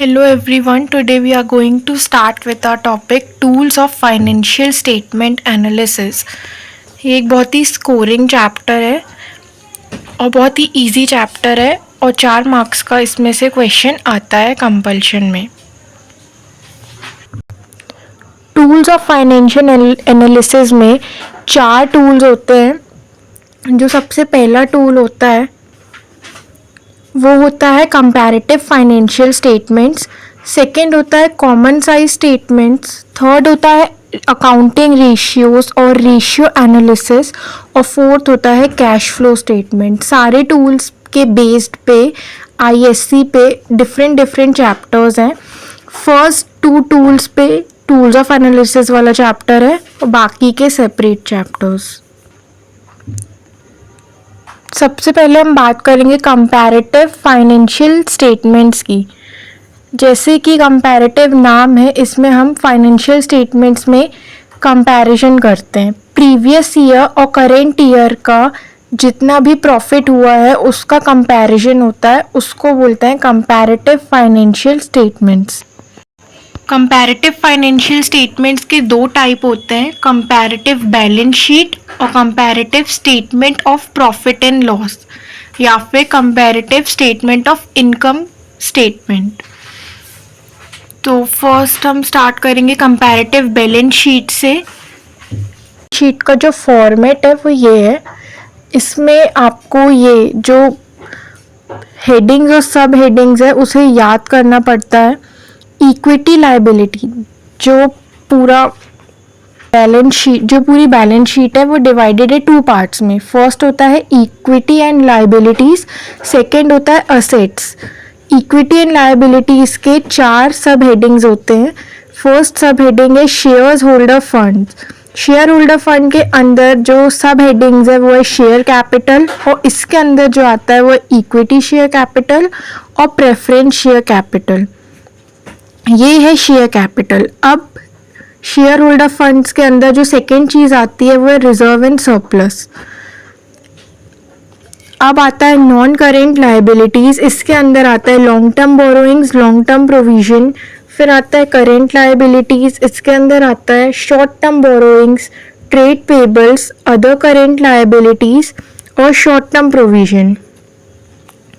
Hello everyone, today we are going to start with our topic Tools of Financial Statement Analysis। ये एक बहुत ही scoring chapter है और बहुत ही इजी चैप्टर है और 4 मार्क्स का इसमें से क्वेश्चन आता है कंपल्शन में। टूल्स ऑफ फाइनेंशियल एनालिसिस में 4 टूल्स होते हैं। जो सबसे पहला टूल होता है वो होता है कंपैरेटिव फाइनेंशियल स्टेटमेंट्स, सेकंड होता है कॉमन साइज स्टेटमेंट्स, थर्ड होता है अकाउंटिंग रेशियोज और रेशियो एनालिसिस और फोर्थ होता है कैश फ्लो स्टेटमेंट। सारे टूल्स के बेस्ड पे आईएससी पे डिफरेंट चैप्टर्स हैं। फर्स्ट 2 टूल्स पे टूल्स ऑफ एनालिसिस वाला चैप्टर है और बाकी के सेपरेट चैप्टर्स। सबसे पहले हम बात करेंगे कंपैरेटिव फाइनेंशियल स्टेटमेंट्स की। जैसे कि कंपैरेटिव नाम है, इसमें हम फाइनेंशियल स्टेटमेंट्स में कंपैरिजन करते हैं। प्रीवियस ईयर और करेंट ईयर का जितना भी प्रॉफिट हुआ है उसका कंपैरिजन होता है, उसको बोलते हैं comparative financial statements. Comparative financial statements के 2 टाइप होते हैं, कंपैरेटिव बैलेंस शीट और comparative statement of profit and loss या फिर comparative statement of income statement. तो फर्स्ट हम स्टार्ट करेंगे कंपैरेटिव बैलेंस शीट से। शीट का जो फॉर्मेट है वो ये है। इसमें आपको ये जो हेडिंग्स और सब हेडिंग्स है उसे याद करना पड़ता है। इक्विटी लायबिलिटी, जो पूरी बैलेंस शीट है वो डिवाइडेड है 2 पार्ट्स में। फर्स्ट होता है इक्विटी एंड लायबिलिटीज, सेकंड होता है असेट्स। इक्विटी एंड लायबिलिटीज के 4 सब हेडिंग्स होते हैं। फर्स्ट सब हेडिंग है shares holder fund. Share holder fund के अंदर जो सब हेडिंग्स है वो है शेयर कैपिटल और इसके अंदर जो आता है वो इक्विटी शेयर कैपिटल और प्रेफरेंस शेयर कैपिटल। ये है शेयर कैपिटल। अब शेयर होल्डर फंड्स के अंदर जो सेकेंड चीज़ आती है वो है रिजर्व एंड सरप्लस। अब आता है नॉन करेंट लायबिलिटीज़। इसके अंदर आता है long term borrowings, long term provision. फिर आता है करेंट लायबिलिटीज़, इसके अंदर आता है short term borrowings, trade payables, other current liabilities और शॉर्ट टर्म प्रोविजन।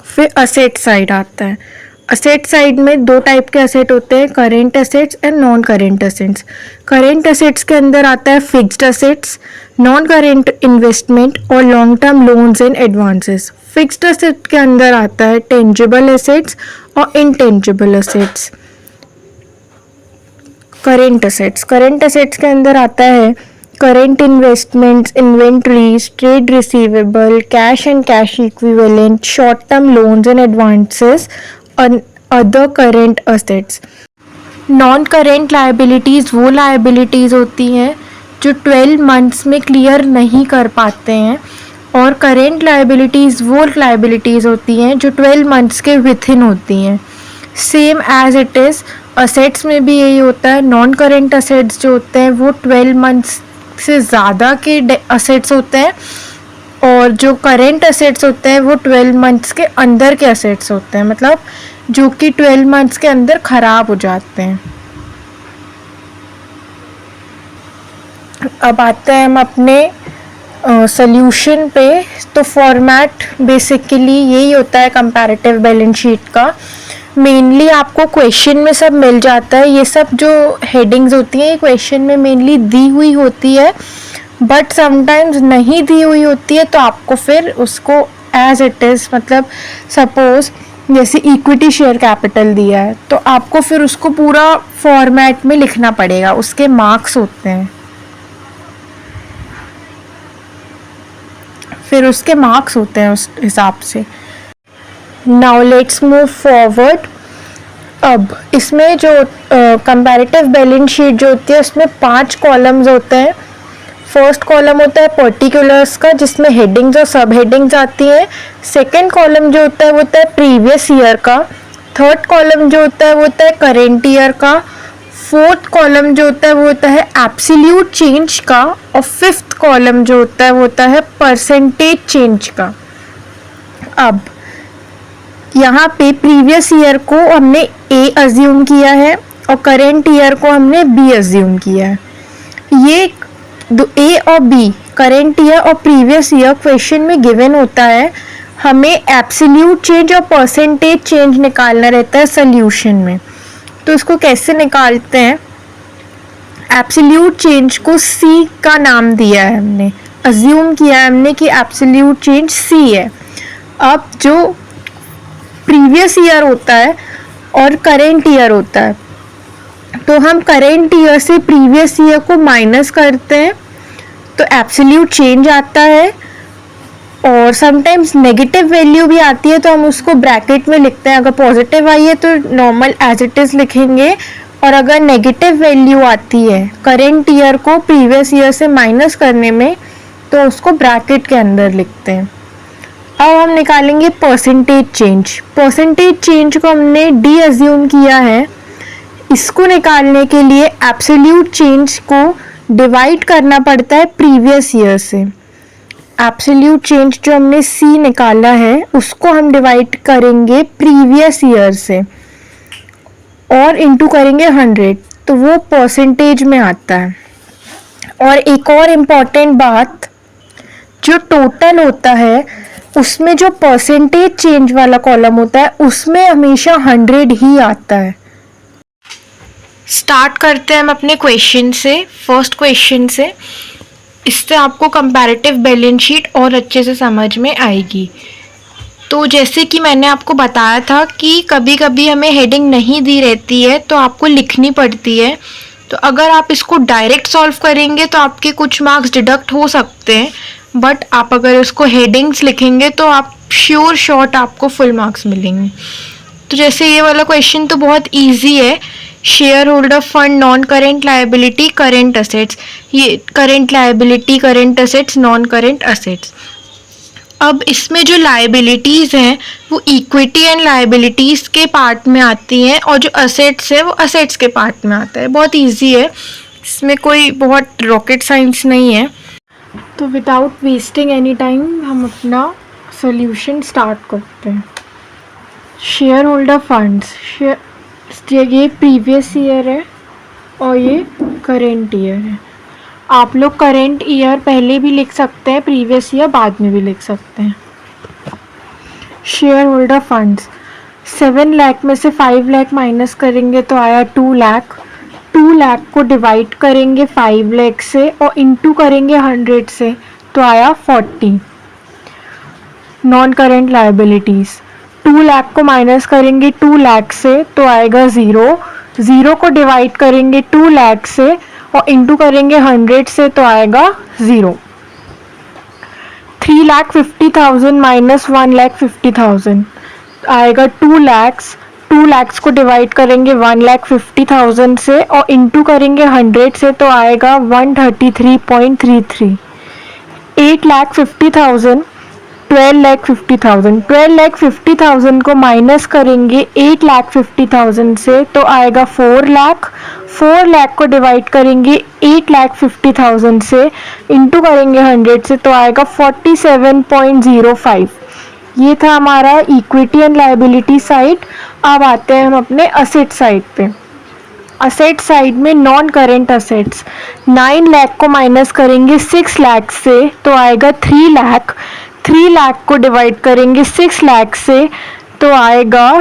फिर असेट साइड आता है। असेट साइड में 2 टाइप के असेट होते हैं, current assets and non current assets. Current assets के अंदर आता है fixed assets, non current investment और long term loans and advances. Fixed asset के अंदर आता है टेंजिबल असेट्स और इनटेंजिबल असेट्स। करेंट असेट्स के अंदर आता है current investments, inventories, trade receivable, cash and cash equivalent, short term loans and advances और other current assets. Non current liabilities वो लायबिलिटीज़ होती हैं जो 12 मंथ्स में क्लियर नहीं कर पाते हैं और करेंट लायबिलिटीज़ वो लायबिलिटीज़ होती हैं जो 12 मंथ्स के विथ इन होती हैं। Same as it is assets में भी यही होता है। नॉन करेंट असेट्स जो होते हैं वो 12 मंथ्स से ज़्यादा के असेट्स होते हैं और जो करेंट असेट्स होते हैं वो 12 मंथ्स के अंदर के असेट्स होते हैं, मतलब जो कि 12 मंथ्स के अंदर ख़राब हो जाते हैं। अब आते हैं हम अपने सॉल्यूशन पे। तो फॉर्मेट बेसिकली यही होता है कंपैरेटिव बैलेंस शीट का। मेनली आपको क्वेश्चन में सब मिल जाता है। ये सब जो हेडिंग्स होती हैं ये क्वेश्चन में मेनली दी हुई होती है, बट समटाइम्स नहीं दी हुई होती है तो आपको फिर उसको एज इट इज़, मतलब सपोज जैसे इक्विटी शेयर कैपिटल दिया है तो आपको फिर उसको पूरा फॉर्मेट में लिखना पड़ेगा, उसके मार्क्स होते हैं। फिर उसके मार्क्स होते हैं उस हिसाब से। Now let's move forward. अब इसमें जो कंपैरेटिव बैलेंस शीट जो होती है उसमें 5 कॉलम्स होते हैं। फर्स्ट कॉलम होता है पर्टिकुलर्स का जिसमें हेडिंग्स और सब हेडिंग्स आती हैं। सेकंड कॉलम जो होता है वो होता है प्रीवियस ईयर का। थर्ड कॉलम जो होता है वो होता है करेंट ईयर का। फोर्थ कॉलम जो होता है वो होता है एब्सोल्यूट चेंज का और फिफ्थ कॉलम जो होता है वो होता है परसेंटेज चेंज का। अब यहाँ पे प्रीवियस ईयर को हमने ए अज्यूम किया है और करेंट ईयर को हमने बी अज्यूम किया है। ये ए और बी करेंट ईयर और प्रीवियस ईयर क्वेश्चन में गिवन होता है। हमें एब्सोल्यूट चेंज और परसेंटेज चेंज निकालना रहता है सोल्यूशन में। तो इसको कैसे निकालते हैं? एब्सोल्यूट चेंज को सी का नाम दिया है हमने, अज्यूम किया है हमने कि एब्सोल्यूट चेंज सी है। अब जो प्रीवियस ईयर होता है और करेंट ईयर होता है, तो हम करेंट ईयर से प्रीवियस ईयर को माइनस करते हैं तो एब्सोल्यूट चेंज आता है। और समटाइम्स नेगेटिव वैल्यू भी आती है तो हम उसको ब्रैकेट में लिखते हैं। अगर पॉजिटिव आई है तो नॉर्मल एज इट इज़ लिखेंगे, और अगर नेगेटिव वैल्यू आती है करेंट ईयर को प्रीवियस ईयर से माइनस करने में तो उसको ब्रैकेट के अंदर लिखते हैं। अब हम निकालेंगे परसेंटेज चेंज। परसेंटेज चेंज को हमने डी अज्यूम किया है। इसको निकालने के लिए एब्सोल्यूट चेंज को डिवाइड करना पड़ता है प्रीवियस ईयर से। एब्सोल्यूट चेंज जो हमने सी निकाला है उसको हम डिवाइड करेंगे प्रीवियस ईयर से और इनटू करेंगे 100, तो वो परसेंटेज में आता है। और एक और इम्पॉर्टेंट बात, जो टोटल होता है उसमें जो परसेंटेज चेंज वाला कॉलम होता है उसमें हमेशा 100 ही आता है। स्टार्ट करते हैं हम अपने क्वेश्चन से, फर्स्ट क्वेश्चन से। इससे आपको कंपैरेटिव बैलेंस शीट और अच्छे से समझ में आएगी। तो जैसे कि मैंने आपको बताया था कि कभी कभी हमें हेडिंग नहीं दी रहती है तो आपको लिखनी पड़ती है। तो अगर आप इसको डायरेक्ट सॉल्व करेंगे तो आपके कुछ मार्क्स डिडक्ट हो सकते हैं, बट आप अगर इसको हेडिंग्स लिखेंगे तो आप श्योर शॉट आपको फुल मार्क्स मिलेंगे। तो जैसे ये वाला क्वेश्चन तो बहुत इजी है। Shareholder fund, non current liability, current assets. ये current liability, current assets, non current assets. अब इसमें जो लायबिलिटीज़ हैं वो इक्विटी एंड लायबिलिटीज़ के पार्ट में आती हैं और जो असेट्स है वो असेट्स के पार्ट में आता है। बहुत इजी है, इसमें कोई बहुत रॉकेट साइंस नहीं है। तो विदाउट वेस्टिंग एनी टाइम हम अपना सॉल्यूशन स्टार्ट करते हैं। शेयर होल्डर फंड्स, ये प्रीवियस ईयर है और ये करेंट ईयर है। आप लोग करेंट ईयर पहले भी लिख सकते हैं, प्रीवियस ईयर बाद में भी लिख सकते हैं। शेयर होल्डर फंड्स 7 लाख में से 5 लाख माइनस करेंगे तो आया 2 लाख। 2 लाख को डिवाइड करेंगे 5 लाख से और इंटू करेंगे 100 से तो आया 40। नॉन करेंट लायबिलिटीज़ 2 लाख को माइनस करेंगे 2 लाख से तो आएगा 0। 0 को डिवाइड करेंगे 2 लाख से और इंटू करेंगे 100 से तो आएगा 0। 3,50,000 माइनस 1,50,000 आएगा 2 लैक्स। 2 लैक्स को डिवाइड करेंगे 1,50,000 से और इंटू करेंगे 100 से तो आएगा 133.33। 8,50,000 12,50,000। 12,50,000 को माइनस करेंगे 8,50,000 से तो आएगा 4 लाख। 4 लाख को डिवाइड करेंगे 8,50,000 से इंटू करेंगे 100 से तो आएगा 47.05। ये था हमारा इक्विटी एंड लायबिलिटी साइड। अब आते हैं हम अपने असेट साइड पे। असेट साइड में नॉन करेंट असेट्स 9 लाख को माइनस करेंगे 6 लाख से तो आएगा 3 लाख। 3 लाख को डिवाइड करेंगे 6 लाख से तो आएगा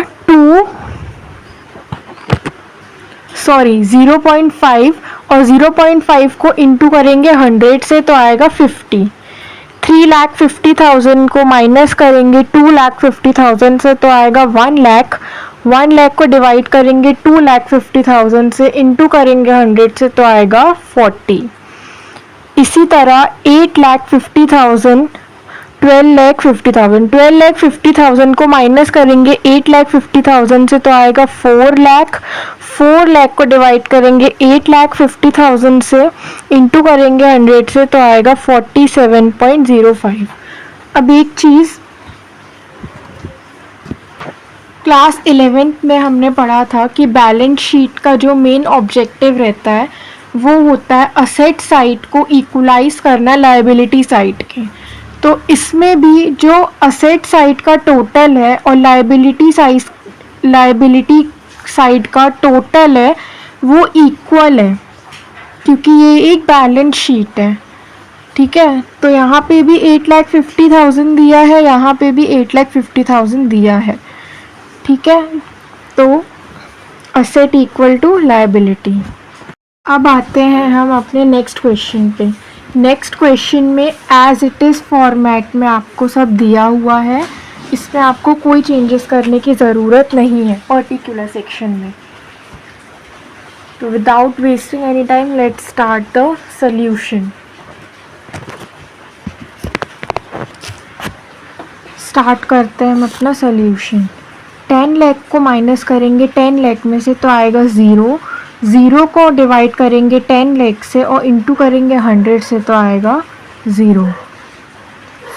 0.5 और 0.5 को इंटू करेंगे 100 से तो आएगा 50। 3,50,000 को माइनस करेंगे 2,50,000 से तो आएगा 1 लाख। 1 लाख को डिवाइड करेंगे 2,50,000 से इंटू करेंगे 100 से तो आएगा 40। इसी तरह 8,50,000 12,50,000। 12,50,000 को माइनस करेंगे 8,50,000 से तो आएगा 4 लाख। 4 लाख को डिवाइड करेंगे 8,50,000 से इंटू करेंगे 100 से तो आएगा 47.05। अब एक चीज़ क्लास 11th में हमने पढ़ा था कि बैलेंस शीट का जो मेन ऑब्जेक्टिव रहता है वो होता है असेट साइड को इक्वलाइज करना लायबिलिटी साइड के। तो तो इसमें भी जो असेट साइड का टोटल है और लायबिलिटी साइड का टोटल है वो इक्वल है, क्योंकि ये एक बैलेंस शीट है। ठीक है, तो यहाँ पे भी 8,50,000 दिया है, यहाँ पे भी 8,50,000 दिया है। ठीक है, तो असेट इक्वल टू लायबिलिटी। अब आते हैं हम अपने नेक्स्ट क्वेश्चन पे। नेक्स्ट क्वेश्चन में एज इट इज़ फॉर्मेट में आपको सब दिया हुआ है, इसमें आपको कोई चेंजेस करने की ज़रूरत नहीं है पर्टिकुलर सेक्शन में। तो without wasting any time let's start the solution. Start करते हैं हम अपना सॉल्यूशन। 10 लाख को माइनस करेंगे 10 लाख में से तो आएगा 0। 0 को डिवाइड करेंगे 10 लाख से और इंटू करेंगे 100 से तो आएगा 0।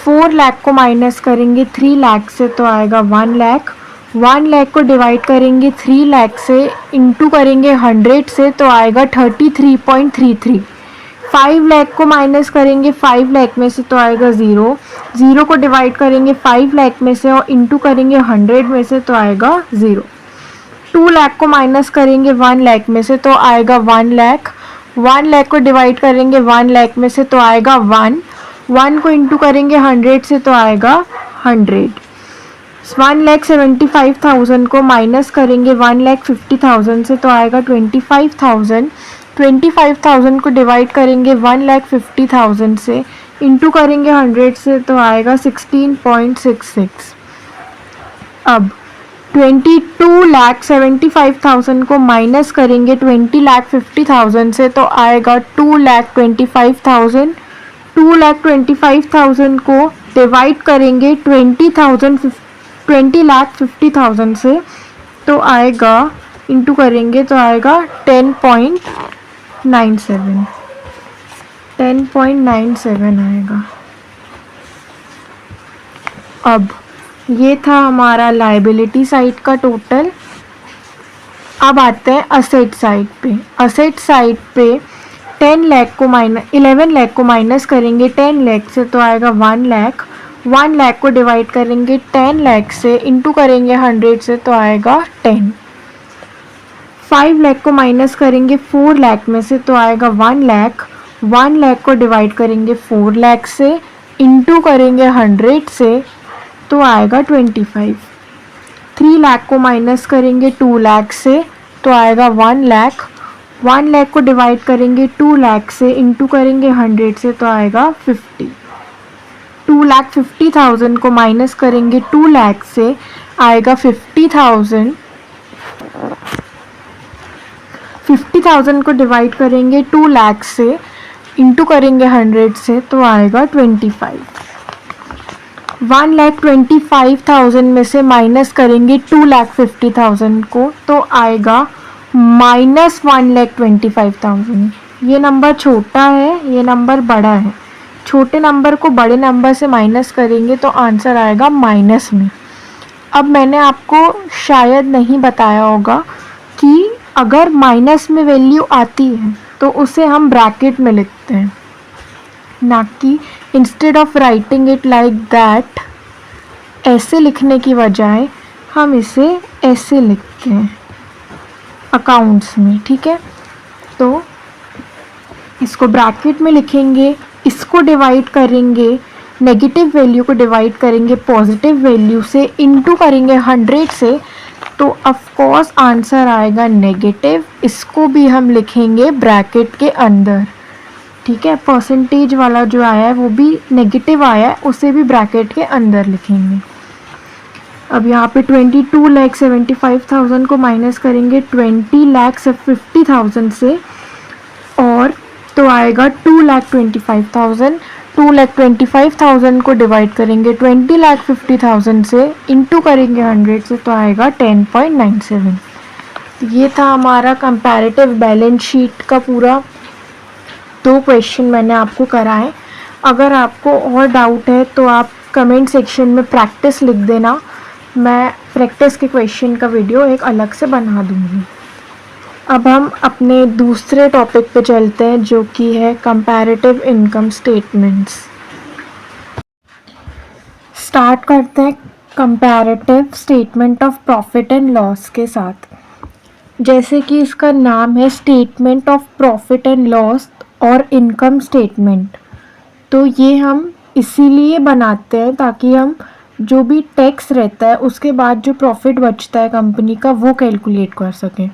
4 लाख को माइनस करेंगे 3 लाख से तो आएगा 1 लाख। 1 लाख को डिवाइड करेंगे 3 लाख से इंटू करेंगे 100 से तो आएगा 33.33। 5 लाख को माइनस करेंगे 5 लाख में से तो आएगा 0। 0 को डिवाइड करेंगे 5 लाख में से और इंटू करेंगे 100 में से तो आएगा 0। 2 लाख को माइनस करेंगे 1 लाख में से तो आएगा 1 लाख। 1 लाख को डिवाइड करेंगे 1 लाख में से तो आएगा 1। 1 को इंटू करेंगे 100 से तो आएगा 100। 1,75,000 को माइनस करेंगे 1,50,000 से तो आएगा 25,000। 25,000 को डिवाइड करेंगे 1,50,000 से इंटू करेंगे 100 से तो आएगा 16.66। अब 22,75,000 को माइनस करेंगे 20,50,000 से तो आएगा 2,25,000। 2,25,000 को डिवाइड करेंगे 20,50,000 से तो आएगा इंटू करेंगे तो आएगा 10.97 आएगा। अब ये था हमारा लायबिलिटी साइड का टोटल। अब आते हैं असेट साइड पे। असेट साइड पे 11 लाख को माइनस करेंगे 10 लाख से तो आएगा 1 लाख। 1 लाख को डिवाइड करेंगे 10 लाख से इंटू करेंगे 100 से तो आएगा 10। 5 लाख को माइनस करेंगे 4 लाख में से तो आएगा 1 लाख। 1 लाख को डिवाइड करेंगे 4 लाख से इंटू करेंगे 100 से तो आएगा 25। 3 लाख को माइनस करेंगे 2 लाख से तो आएगा 1 लाख। 1 लाख को डिवाइड करेंगे 2 लाख से इंटू करेंगे 100 से तो आएगा 50। 2,50,000 को माइनस करेंगे 2 लाख से आएगा 50,000। 50,000 को डिवाइड करेंगे 2 लाख से इंटू करेंगे 100 से तो आएगा 25। 1,25,000 में से माइनस करेंगे 2,50,000 को तो आएगा -1,25,000। ये नंबर छोटा है, ये नंबर बड़ा है। छोटे नंबर को बड़े नंबर से माइनस करेंगे तो आंसर आएगा माइनस में। अब मैंने आपको शायद नहीं बताया होगा कि अगर माइनस में वैल्यू आती है तो उसे हम ब्रैकेट में लिखते हैं, ना कि instead of writing it like that ऐसे लिखने की बजाय हम इसे ऐसे लिखते हैं अकाउंट्स में। ठीक है, तो इसको ब्रैकेट में लिखेंगे, इसको डिवाइड करेंगे, नेगेटिव वैल्यू को डिवाइड करेंगे पॉजिटिव वैल्यू से, इंटू करेंगे 100 से, तो ऑफ कोर्स आंसर आएगा नेगेटिव। इसको भी हम लिखेंगे ब्रैकेट के अंदर। ठीक है, परसेंटेज वाला जो आया है वो भी नेगेटिव आया है, उसे भी ब्रैकेट के अंदर लिखेंगे। अब यहाँ पे 22,75,000 को माइनस करेंगे 20,50,000 से और तो आएगा 2,25,000। 2,25,000 को डिवाइड करेंगे 20,50,000 से, इंटू करेंगे 100 से तो आएगा 10.97। ये था हमारा कंपैरेटिव बैलेंस शीट का पूरा 2 क्वेश्चन मैंने आपको कराए। अगर आपको और डाउट है तो आप कमेंट सेक्शन में प्रैक्टिस लिख देना, मैं प्रैक्टिस के क्वेश्चन का वीडियो एक अलग से बना दूँगी। अब हम अपने दूसरे टॉपिक पे चलते हैं जो कि है कंपैरेटिव इनकम स्टेटमेंट्स। स्टार्ट करते हैं comparative statement of profit and loss के साथ। जैसे कि इसका नाम है statement of profit and loss और इनकम स्टेटमेंट, तो ये हम इसीलिए बनाते हैं ताकि हम जो भी टैक्स रहता है उसके बाद जो प्रॉफिट बचता है कंपनी का वो कैलकुलेट कर सकें।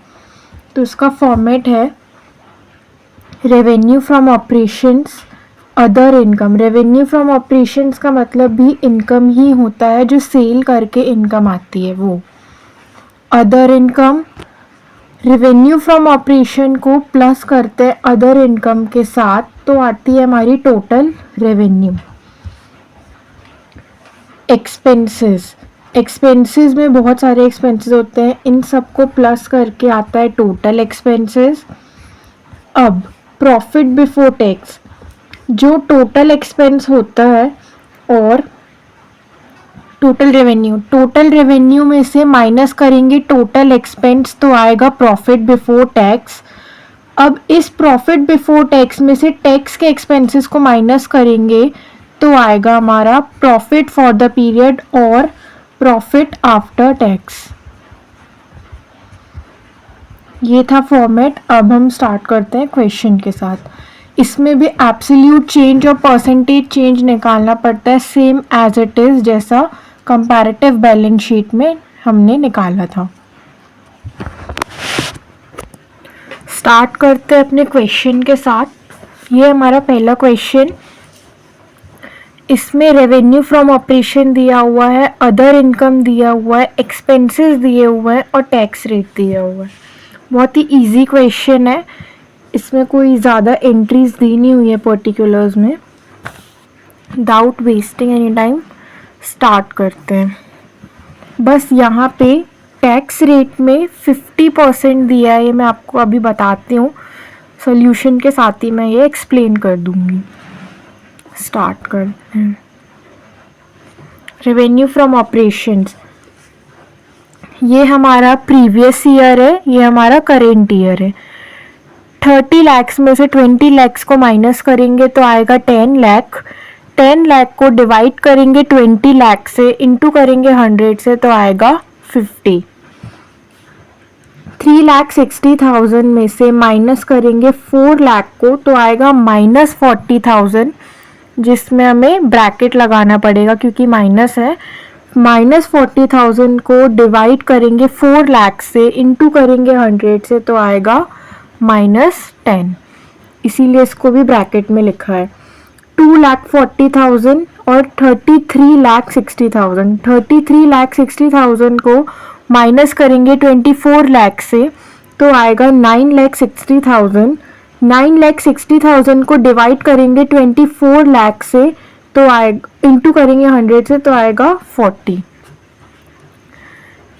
तो इसका फॉर्मेट है revenue from operations other income. Revenue from operations का मतलब भी इनकम ही होता है, जो सेल करके इनकम आती है वो। Other income, revenue from operation को प्लस करते हैं अदर इनकम के साथ तो आती है हमारी टोटल रेवेन्यू। एक्सपेंसेस, एक्सपेंसेस में बहुत सारे एक्सपेंसेस होते हैं, इन सबको प्लस करके आता है टोटल एक्सपेंसेस। अब प्रॉफिट बिफोर टैक्स, जो टोटल एक्सपेंस होता है और टोटल रेवेन्यू में से माइनस करेंगे टोटल एक्सपेंस तो आएगा प्रॉफिट बिफोर टैक्स। अब इस प्रॉफिट बिफोर टैक्स में से टैक्स के एक्सपेंसेस को माइनस करेंगे तो आएगा हमारा प्रॉफिट फॉर द पीरियड और प्रॉफिट आफ्टर टैक्स। ये था फॉर्मेट। अब हम स्टार्ट करते हैं क्वेश्चन के साथ। इसमें भी एब्सोल्यूट चेंज और परसेंटेज चेंज निकालना पड़ता है, सेम एज इट इज़ जैसा कंपैरेटिव बैलेंस शीट में हमने निकाला था। स्टार्ट करते हैं अपने क्वेश्चन के साथ। ये हमारा पहला क्वेश्चन, इसमें रेवेन्यू फ्रॉम ऑपरेशन दिया हुआ है, अदर इनकम दिया हुआ है, एक्सपेंसेस दिए हुए हैं और टैक्स रेट दिया हुआ है। बहुत ही इजी क्वेश्चन है, इसमें कोई ज़्यादा एंट्रीज दी नहीं हुई है पर्टिकुलर्स में। Without wasting any time start करते हैं। बस यहाँ पे टैक्स रेट में 50% दिया है, ये मैं आपको अभी बताती हूँ, सॉल्यूशन के साथ ही मैं ये एक्सप्लेन कर दूँगी। स्टार्ट करते हैं। रेवेन्यू फ्रॉम ऑपरेशंस, ये हमारा प्रीवियस ईयर है, ये हमारा करेंट ईयर है। 30 लाख में से 20 लाख को माइनस करेंगे तो आएगा 10 लाख। 10 लाख को डिवाइड करेंगे 20 लाख से, इंटू करेंगे 100 से तो आएगा 50। 3,60,000 में से माइनस करेंगे 4 लाख को तो आएगा -40,000, जिसमें हमें ब्रैकेट लगाना पड़ेगा क्योंकि माइनस है। -40,000 को डिवाइड करेंगे 4 लाख से, इंटू करेंगे 100 से तो आएगा -10, इसीलिए इसको भी ब्रैकेट में लिखा है। 2,40,000 और 33,60,000। 33,60,000 को माइनस करेंगे 24 लाख से तो आएगा 9,60,000। 9,60,000 को डिवाइड करेंगे 24 लाख से तो आएगा, इंटू करेंगे 100 से तो आएगा 40।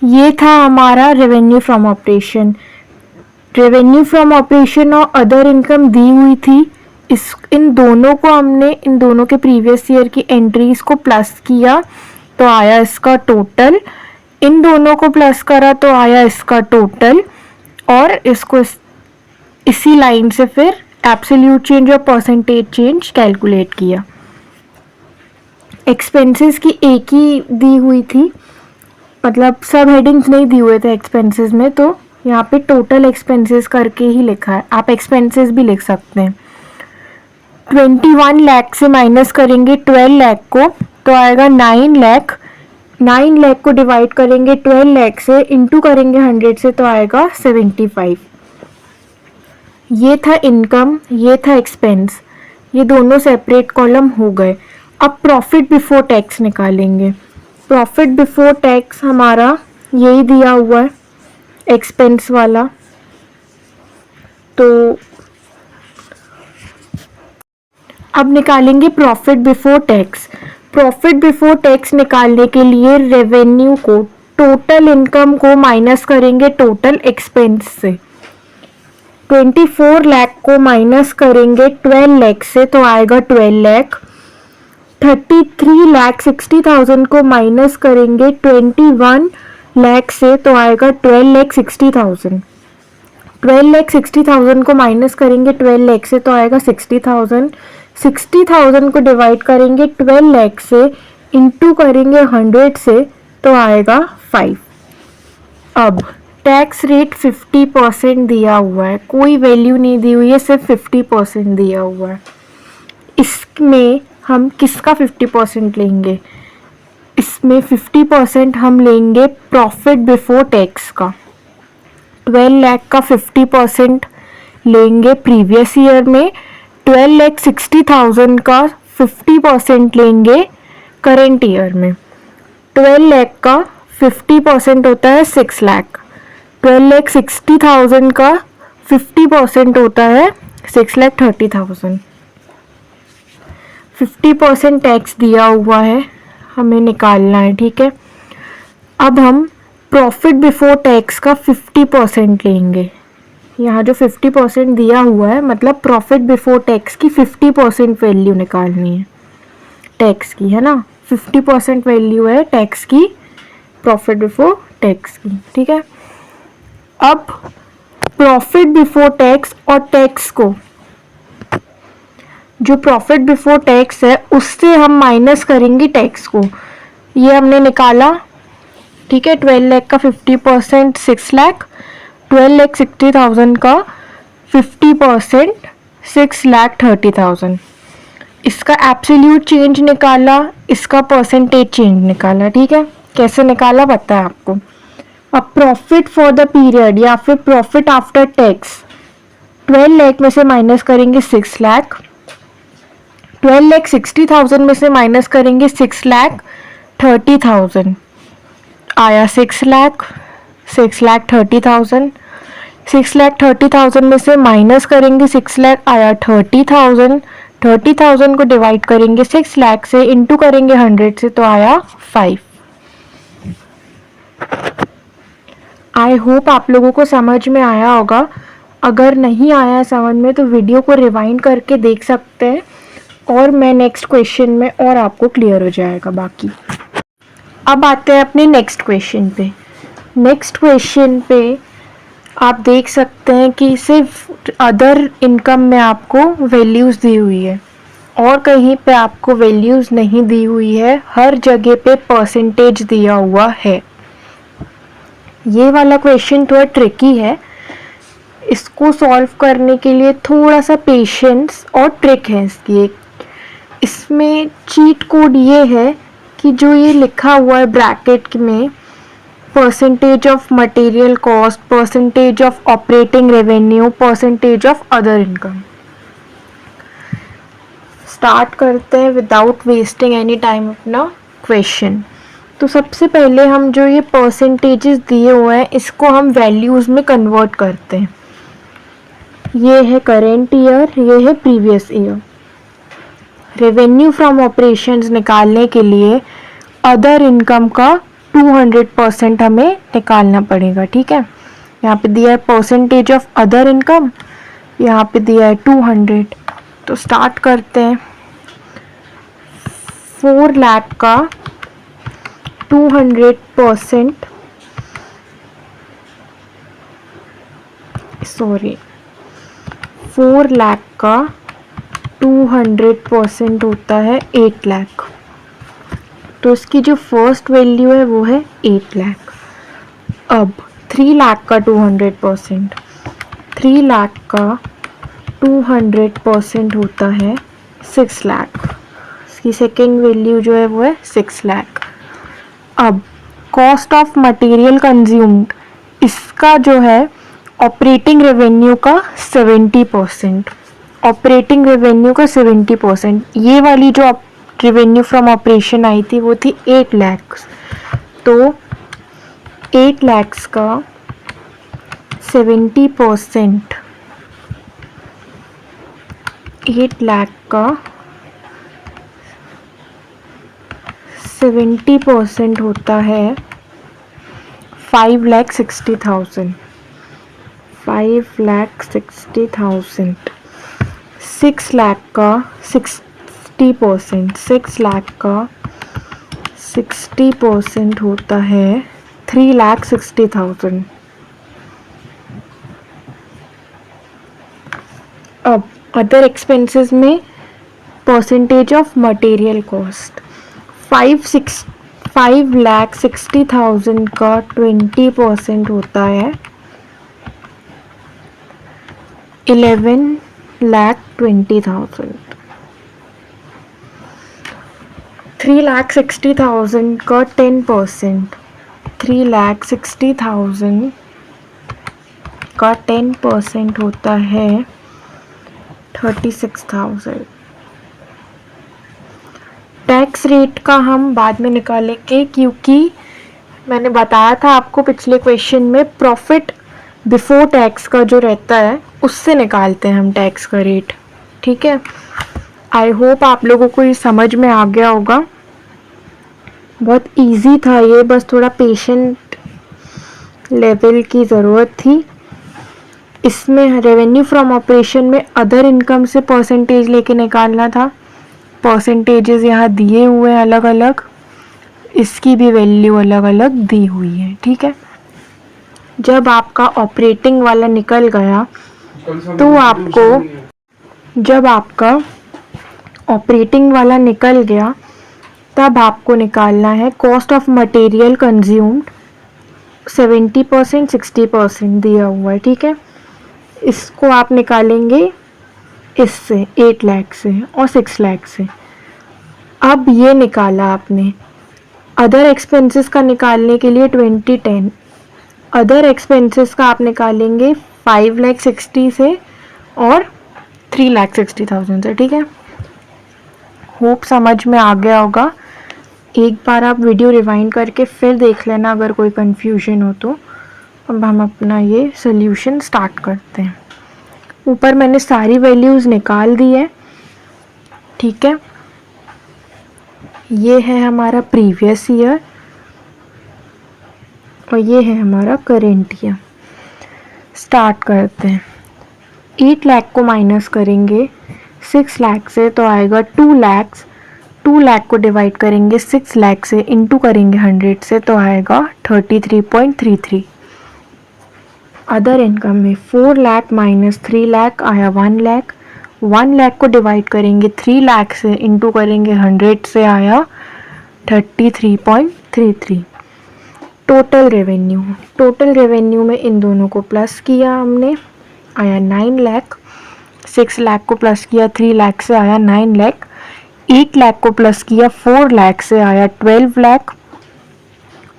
ये था हमारा revenue from operation. Revenue from operation और अदर इनकम दी हुई थी, इन दोनों को हमने इन दोनों के प्रीवियस ईयर की एंट्रीज को प्लस किया तो आया इसका टोटल। इन दोनों को प्लस करा तो आया इसका टोटल, और इसको इसी लाइन से फिर एब्सोल्यूट चेंज और परसेंटेज चेंज कैलकुलेट किया। एक्सपेंसेस की एक ही दी हुई थी, मतलब सब हेडिंग्स नहीं दिए हुए थे एक्सपेंसेस में, तो यहाँ पे टोटल एक्सपेंसेस करके ही लिखा है। आप एक्सपेंसेस भी लिख सकते हैं। 21 लाख से माइनस करेंगे 12 लाख को तो आएगा 9 लाख। 9 लाख को डिवाइड करेंगे 12 लाख से, इंटू करेंगे 100 से तो आएगा 75। ये था इनकम, ये था एक्सपेंस, ये दोनों सेपरेट कॉलम हो गए। अब प्रॉफिट बिफोर टैक्स निकालेंगे। प्रॉफिट बिफोर टैक्स हमारा यही दिया हुआ है, एक्सपेंस वाला। तो अब निकालेंगे profit before tax. Profit before tax निकालने के लिए रेवेन्यू को, टोटल इनकम को माइनस करेंगे टोटल एक्सपेंस से। 24 लाख को माइनस करेंगे 12 लाख से तो आएगा 12 लाख। 33,60,000 को माइनस करेंगे 21 लाख से तो आएगा 12,60,000। 12,60,000 को माइनस करेंगे 12 लाख से तो आएगा 60,000। 60,000 को डिवाइड करेंगे 12 लाख से, इंटू करेंगे 100 से तो आएगा 5। अब टैक्स रेट 50% दिया हुआ है, कोई वैल्यू नहीं दी हुई है, सिर्फ 50% दिया हुआ है। इसमें हम किसका 50% लेंगे? इसमें 50% हम लेंगे प्रॉफिट बिफोर टैक्स का। 12 लाख का 50% लेंगे प्रीवियस ईयर में, 12,60,000 का 50% लेंगे करेंट ईयर में। 12 लाख का 50% होता है 6 लाख, 12,60,000 का 50% होता है 6,30,000। 50% टैक्स दिया हुआ है, हमें निकालना है, ठीक है। अब हम प्रॉफिट बिफोर टैक्स का 50% लेंगे। यहाँ जो 50% दिया हुआ है मतलब प्रॉफिट बिफोर टैक्स की 50% वैल्यू निकालनी है टैक्स की, है ना। 50% वैल्यू है टैक्स की, प्रॉफिट बिफोर टैक्स की, ठीक है। अब प्रॉफिट बिफोर टैक्स और टैक्स को, जो प्रॉफिट बिफोर टैक्स है उससे हम माइनस करेंगे टैक्स को। ये हमने निकाला, ठीक है। 12 लाख का 50% 6 लाख, 12,60,000 का 50% 6,30,000। इसका एब्सोल्यूट चेंज निकाला, इसका परसेंटेज चेंज निकाला, ठीक है। कैसे निकाला पता है आपको। अब प्रॉफिट फॉर द पीरियड या फिर प्रॉफिट आफ्टर टैक्स, 12 लाख में से माइनस करेंगे 6 लाख, 12,60,000 में से माइनस करेंगे 6,30,000, आया 6 लाख, 6,30,000। 6,30,000 में से माइनस करेंगे 6 लाख, आया 30,000। 30,000 को डिवाइड करेंगे 6 लाख से, इंटू करेंगे 100 से तो आया 5। आई होप आप लोगों को समझ में आया होगा। अगर नहीं आया समझ में तो वीडियो को रिवाइंड करके देख सकते हैं और मैं नेक्स्ट क्वेश्चन में और आपको क्लियर हो जाएगा बाकी। अब आते हैं अपने नेक्स्ट क्वेश्चन पे। नेक्स्ट क्वेश्चन पे आप देख सकते हैं कि सिर्फ अदर इनकम में आपको वैल्यूज़ दी हुई है और कहीं पे आपको वैल्यूज़ नहीं दी हुई है, हर जगह पे परसेंटेज दिया हुआ है। ये वाला क्वेश्चन थोड़ा ट्रिकी है, इसको सॉल्व करने के लिए थोड़ा सा पेशेंस और ट्रिक है इसकी एक। इसमें चीट कोड ये है कि जो ये लिखा हुआ है ब्रैकेट में, percentage of material cost, percentage of operating revenue, percentage of other income. Start करते हैं विदाउट वेस्टिंग एनी टाइम अपना क्वेश्चन। तो सबसे पहले हम जो ये परसेंटेजेस दिए हुए हैं इसको हम वैल्यूज़ में कन्वर्ट करते हैं। ये है करेंट ईयर, ये है previous year. Revenue from operations निकालने के लिए अदर इनकम का 200% हमें निकालना पड़ेगा, ठीक है। यहाँ पे दिया है परसेंटेज ऑफ अदर इनकम, यहाँ पे दिया है 200। तो स्टार्ट करते हैं। 4 लाख का 200%, सॉरी 4 लाख का 200% होता है 8 लाख। तो इसकी जो फर्स्ट वैल्यू है वो है 8 लाख। अब 3 लाख का 200%, 3 लाख का 200% होता है 6 लाख। इसकी सेकेंड वैल्यू जो है वो है 6 लाख। अब कॉस्ट ऑफ मटेरियल कंज्यूम्ड, इसका जो है ऑपरेटिंग रेवेन्यू का 70%, ऑपरेटिंग रेवेन्यू का 70%। ये वाली जो रेवेन्यू फ्रॉम ऑपरेशन आई थी वो थी 8 लाख। तो 8 लाख का 70%, 8 लाख का 70% होता है 5,60,000, 5,60,000। 6 लाख का 60%, 6 लाख का 60% होता है 3,60,000। अब अदर एक्सपेंसेस में परसेंटेज ऑफ मटेरियल कॉस्ट, 5,60,000 का 20% होता है 11,20,000। 3,60,000 का 10%, 3,60,000 का 10% होता है 36,000। टैक्स रेट का हम बाद में निकालेंगे, क्योंकि मैंने बताया था आपको पिछले क्वेश्चन में प्रॉफिट बिफोर टैक्स का जो रहता है उससे निकालते हैं हम टैक्स का रेट। ठीक है, आई होप आप लोगों को ये समझ में आ गया होगा। बहुत इजी था ये, बस थोड़ा पेशेंट लेवल की ज़रूरत थी। इसमें रेवेन्यू फ्रॉम ऑपरेशन में अदर इनकम से परसेंटेज लेके निकालना था। परसेंटेजेस यहाँ दिए हुए हैं अलग अलग, इसकी भी वैल्यू अलग अलग दी हुई है। ठीक है, जब आपका ऑपरेटिंग वाला निकल गया तो जब आपका ऑपरेटिंग वाला निकल गया तब आपको निकालना है कॉस्ट ऑफ मटेरियल कंज्यूम्ड। 70%, 60% दिया हुआ है। ठीक है, इसको आप निकालेंगे इससे 8 लाख से और 6 लाख से। अब ये निकाला आपने। अदर एक्सपेंसेस का निकालने के लिए 2010, अदर एक्सपेंसेस का आप निकालेंगे 5,60,000 से और 3,60,000 से। ठीक है, होप समझ में आ गया होगा। एक बार आप वीडियो रिवाइंड करके फिर देख लेना अगर कोई कंफ्यूजन हो तो। अब हम अपना ये सोल्यूशन स्टार्ट करते हैं। ऊपर मैंने सारी वैल्यूज़ निकाल दी है। ठीक है, ये है हमारा प्रीवियस ईयर और ये है हमारा करेंट ईयर। स्टार्ट करते हैं। 8 लाख को माइनस करेंगे 6 लाख से तो आएगा 2 लाख। 2 लाख को डिवाइड करेंगे 6 लाख से, इंटू करेंगे 100 से तो आएगा 33.33। अदर इनकम में 4 लाख माइनस 3 लाख आया 1 लाख। 1 लाख को डिवाइड करेंगे 3 लाख से, इंटू करेंगे 100 से आया 33.33। टोटल रेवेन्यू में इन दोनों को प्लस किया हमने, आया 9 लाख। 6 लाख को प्लस किया 3 लाख से आया 9 लाख। 8 लाख को प्लस किया 4 लाख से आया 12 लाख।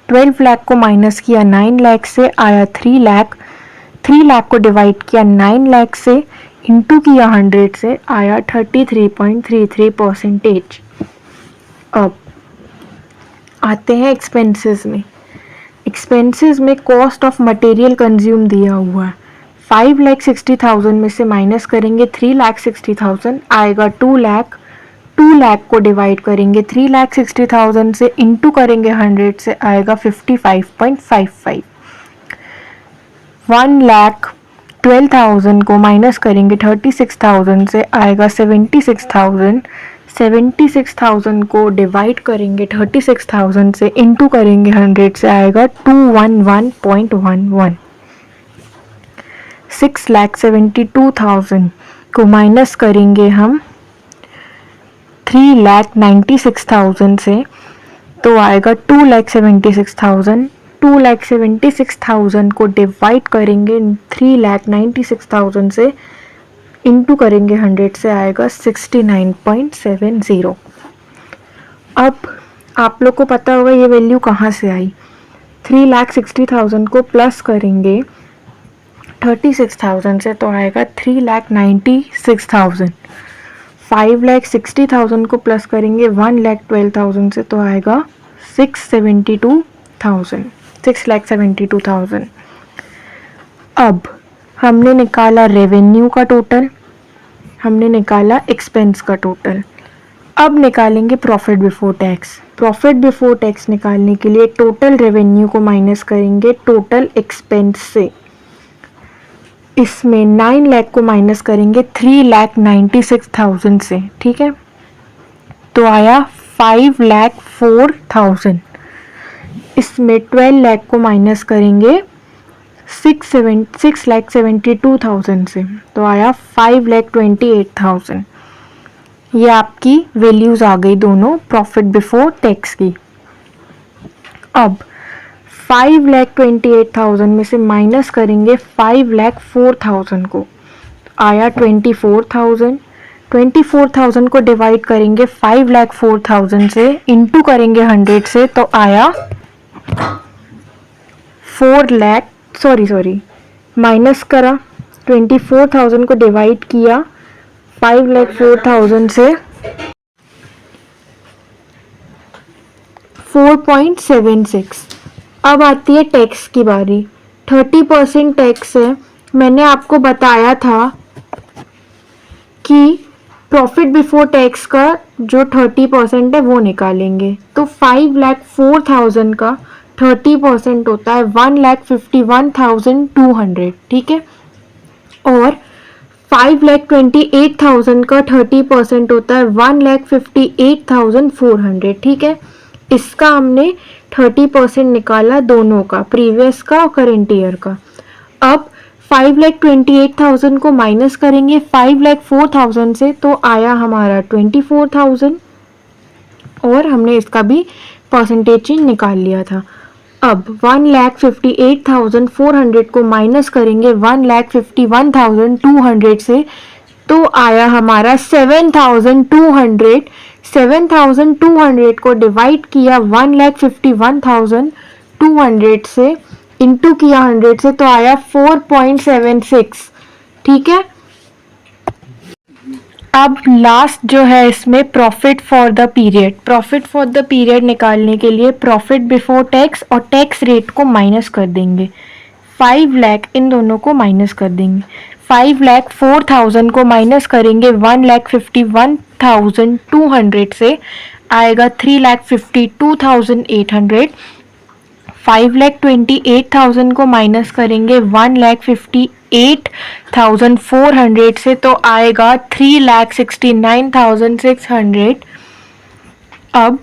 12 लाख को माइनस किया 9 लाख से आया 3 लाख। 3 लाख को डिवाइड किया 9 लाख से, इंटू किया 100 से आया 33.33%। अब आते हैं एक्सपेंसेस में। एक्सपेंसेस में कॉस्ट ऑफ मटेरियल कंज्यूम दिया हुआ है। 5,60,000 में से माइनस करेंगे 3,60,000 आएगा 2 लाख। 2 लाख को डिवाइड करेंगे 3,60,000 से, इंटू करेंगे 100 से आएगा 55.55। 1,12,000 को माइनस करेंगे 36,000 से आएगा 76,000। 76,000 को डिवाइड करेंगे 36,000 से, इंटू करेंगे 100 से आएगा 211.11। 6,72,000 को माइनस करेंगे हम 3,96,000 से तो आएगा 2,76,000। 2,76,000 को डिवाइड करेंगे 3,96,000 से, इंटू करेंगे 100 से आएगा 69.70। अब आप लोग को पता होगा ये वैल्यू कहाँ से आई। 3,60,000 को प्लस करेंगे 36,000 से तो आएगा 3,96,000। 5,60,000 को प्लस करेंगे 1,12,000 से तो आएगा 6,72,000। अब हमने निकाला रेवेन्यू का टोटल, हमने निकाला एक्सपेंस का टोटल। अब निकालेंगे profit before tax. Profit before tax निकालने के लिए टोटल रेवेन्यू को माइनस करेंगे टोटल एक्सपेंस से। इसमें 9 लाख को माइनस करेंगे 3,96,000 से। ठीक है, तो आया 5,04,000। इसमें 12 लाख को माइनस करेंगे 6,72,000 से तो आया 5,28,000। ये आपकी वैल्यूज़ आ गई दोनों प्रॉफिट बिफोर टैक्स की। अब 5,28,000 में से माइनस करेंगे 5,04,000 को, आया 24,000। 24,000 को डिवाइड करेंगे 5,04,000 से, इंटू करेंगे 100 से, तो आया 4 लाख, सॉरी माइनस करा, 24,000 को डिवाइड किया 5,04,000 से, 4.76। अब आती है टैक्स की बारी। 30% टैक्स है। मैंने आपको बताया था कि प्रॉफिट बिफोर टैक्स का जो 30% है वो निकालेंगे, तो 5,04,000 का 30% होता है 1,51,200, ठीक है। और 5,28,000 का 30% होता है 1,58,400, ठीक है। इसका हमने 30% निकाला दोनों का, प्रीवियस का और करेंट ईयर का। अब 5,28,000 को माइनस करेंगे 5,04,000 से, तो आया हमारा 24,000 और हमने इसका भी परसेंटेज चेंज निकाल लिया था। अब 1,58,400 को माइनस करेंगे 1,51,200 से, तो आया हमारा 7,200। 7,200 को डिवाइड किया 1,51,200 से, इंटू किया 100 से, तो आया 4.76, ठीक है। अब लास्ट जो है इसमें profit for the period. Profit for the period निकालने के लिए प्रॉफिट बिफोर टैक्स और टैक्स रेट को माइनस कर देंगे। 5 लाख इन दोनों को माइनस कर देंगे। 5,04,000 को माइनस करेंगे 1,51,200 से, आएगा 3,52,800। 5,28,000 को माइनस करेंगे 1,58,400 से, तो आएगा 3,69,600। अब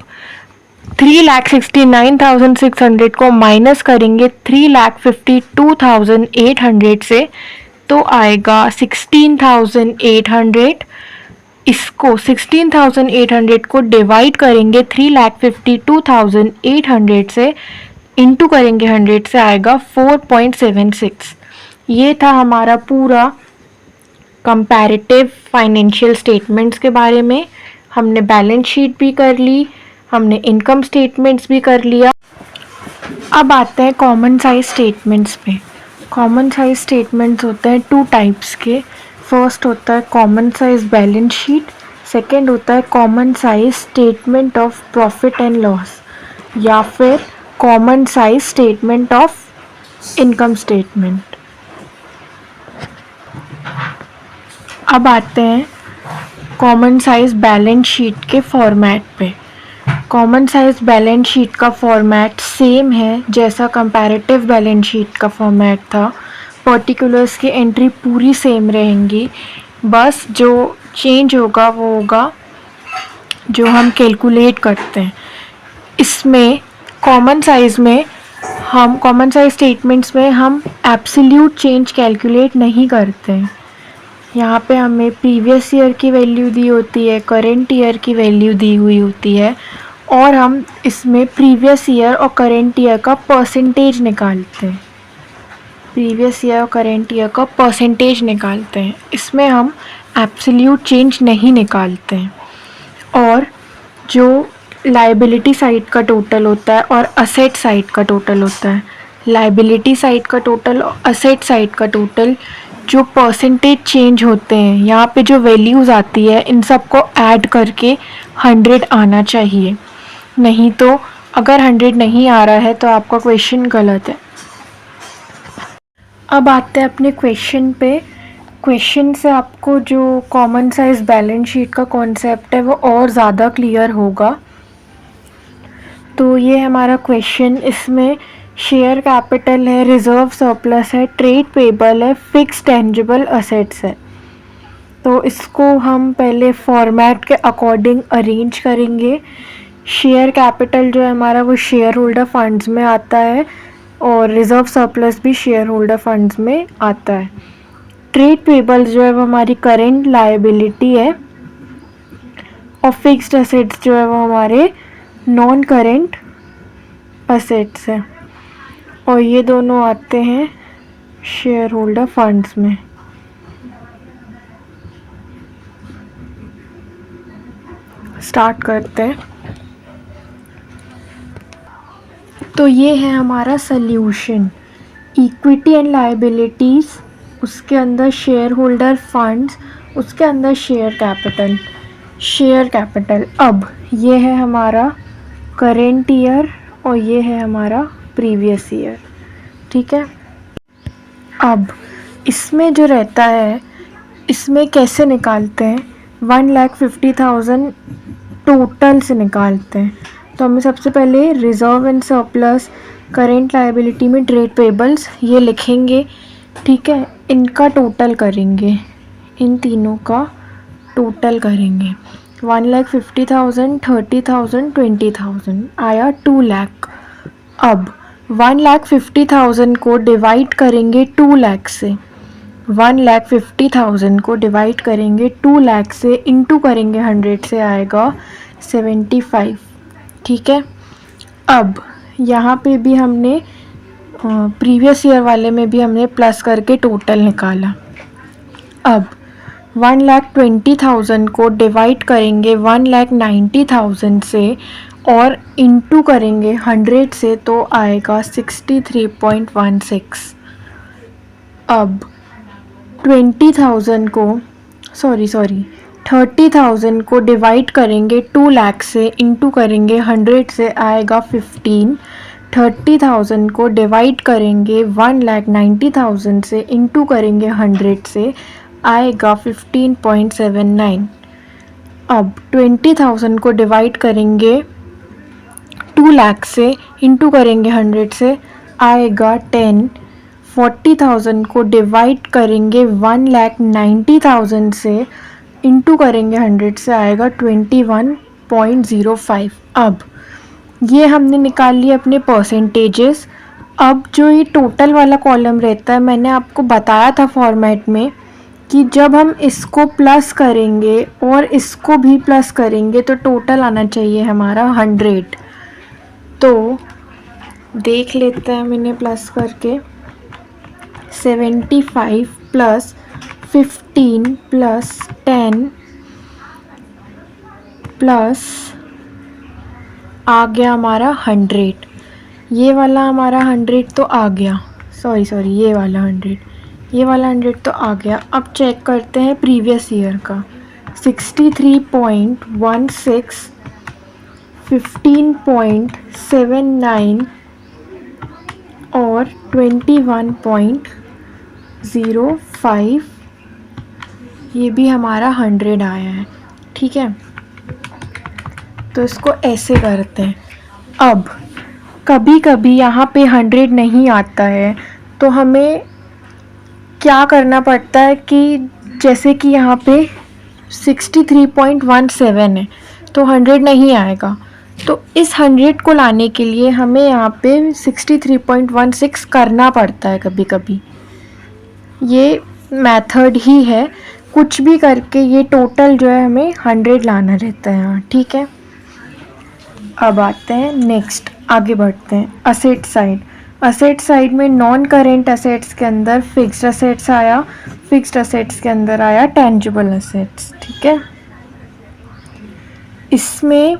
3,69,600 को माइनस करेंगे 3,52,800 से, तो आएगा 16,800। इसको 16,800 को डिवाइड करेंगे 3,52,800 से, इंटू करेंगे 100 से, आएगा 4.76। ये था हमारा पूरा कंपैरेटिव फाइनेंशियल स्टेटमेंट्स के बारे में। हमने बैलेंस शीट भी कर ली, हमने इनकम स्टेटमेंट्स भी कर लिया। अब आते हैं कॉमन साइज स्टेटमेंट्स पे। कॉमन साइज स्टेटमेंट्स होते हैं 2 टाइप्स के। फर्स्ट होता है common size balance sheet, second होता है common size statement of profit and loss, या फिर common size statement of income statement. अब आते हैं कॉमन साइज बैलेंस शीट के फॉर्मेट पे। कॉमन साइज बैलेंस शीट का फॉर्मेट सेम है जैसा कंपैरेटिव बैलेंस शीट का फॉर्मेट था। पर्टिकुलर्स की एंट्री पूरी सेम रहेंगी, बस जो चेंज होगा वो होगा जो हम कैलकुलेट करते हैं। इसमें कॉमन साइज स्टेटमेंट्स में हम एब्सोल्यूट चेंज कैलकुलेट नहीं करते हैं। यहाँ पे हमें प्रीवियस ईयर की वैल्यू दी होती है, करेंट ईयर की वैल्यू दी हुई होती है, और हम इसमें प्रीवियस ईयर और करेंट ईयर का परसेंटेज निकालते हैं। प्रीवियस ईयर और करेंट ईयर का परसेंटेज निकालते हैं। इसमें हम एब्सोल्यूट चेंज नहीं निकालते हैं। और जो लायबिलिटी साइड का टोटल होता है और असेट साइड का टोटल होता है, लायबिलिटी साइड का टोटल और असेट साइड का टोटल जो परसेंटेज चेंज होते हैं, यहाँ पे जो वैल्यूज़ आती है, इन सब को ऐड करके 100 आना चाहिए। नहीं तो अगर 100 नहीं आ रहा है तो आपका क्वेश्चन गलत है। अब आते हैं अपने क्वेश्चन पे। क्वेश्चन से आपको जो कॉमन साइज बैलेंस शीट का कॉन्सेप्ट है वो और ज़्यादा क्लियर होगा। तो ये हमारा क्वेश्चन, इसमें शेयर कैपिटल है, रिजर्व सरप्लस है, ट्रेड पेबल है, फिक्स टेंजिबल असेट्स है। तो इसको हम पहले फॉर्मेट के अकॉर्डिंग अरेंज करेंगे। शेयर कैपिटल जो है हमारा वो शेयर होल्डर फंड्स में आता है, और रिज़र्व सरप्लस भी शेयर होल्डर फंड्स में आता है। ट्रेड पेबल्स जो है वो हमारी करेंट लायबिलिटी है, और फिक्स्ड असेट्स जो है वो हमारे नॉन करेंट असेट्स हैं, और ये दोनों आते हैं शेयर होल्डर फंड्स में। स्टार्ट करते हैं। तो ये है हमारा सल्यूशन, इक्विटी एंड लायबिलिटीज़, उसके अंदर शेयर होल्डर फंड्स, उसके अंदर शेयर कैपिटल। अब ये है हमारा करेंट ईयर और ये है हमारा प्रीवियस ईयर, ठीक है। अब इसमें जो रहता है, इसमें कैसे निकालते हैं, 1,50,000 टोटल से निकालते हैं। तो हमें सबसे पहले reserve and surplus, current liability में ट्रेड पेबल्स ये लिखेंगे, ठीक है। इनका टोटल करेंगे, इन तीनों का टोटल करेंगे। 1,50,000, 30,000, 20,000 आया 2 लाख। अब 1,50,000 को डिवाइड करेंगे 2 लाख से, 1,50,000 को डिवाइड करेंगे 2 लाख से, इंटू करेंगे 100 से, आएगा 75, ठीक है। अब यहाँ पे भी हमने प्रीवियस ईयर वाले में भी हमने प्लस करके टोटल निकाला। अब 1,20,000 को डिवाइड करेंगे 1,90,000 से और इंटू करेंगे 100 से, तो आएगा 63.16। अब 30,000 को डिवाइड करेंगे 2 लाख से, इंटू करेंगे 100 से, आएगा 15। 30,000 को डिवाइड करेंगे 1,90,000 से, इंटू करेंगे 100 से, आएगा 15.79। अब 20,000 को डिवाइड करेंगे 2 लाख से, इंटू करेंगे 100 से, आएगा 10। 40,000 को डिवाइड करेंगे 1,90,000 से, इंटू करेंगे 100 से, आएगा 21.05। अब ये हमने निकाल लिए अपने परसेंटेजेस। अब जो ये टोटल वाला कॉलम रहता है, मैंने आपको बताया था फॉर्मेट में कि जब हम इसको प्लस करेंगे और इसको भी प्लस करेंगे तो टोटल आना चाहिए हमारा 100। तो देख लेते हैं मैंने प्लस करके, 75 प्लस 15 प्लस 10 प्लस आ गया हमारा 100। ये वाला हमारा 100 तो आ गया, सॉरी ये वाला 100 तो आ गया। अब चेक करते हैं प्रीवियस ईयर का, 63.16, 15.79 और 21.05, ये भी हमारा 100 आया है, ठीक है। तो इसको ऐसे करते हैं। अब कभी कभी यहाँ पे 100 नहीं आता है, तो हमें क्या करना पड़ता है कि जैसे कि यहाँ पे 63.17 है तो 100 नहीं आएगा, तो इस 100 को लाने के लिए हमें यहाँ पे 63.16 करना पड़ता है कभी कभी। ये मेथड ही है, कुछ भी करके ये टोटल जो है हमें 100 लाना रहता है यहाँ, ठीक है। अब आते हैं नेक्स्ट, आगे बढ़ते हैं। असेट साइड में नॉन करेंट असेट्स के अंदर फिक्स्ड असेट्स आया, फिक्स्ड असेट्स के अंदर आया टेंजिबल असेट्स, ठीक है। इसमें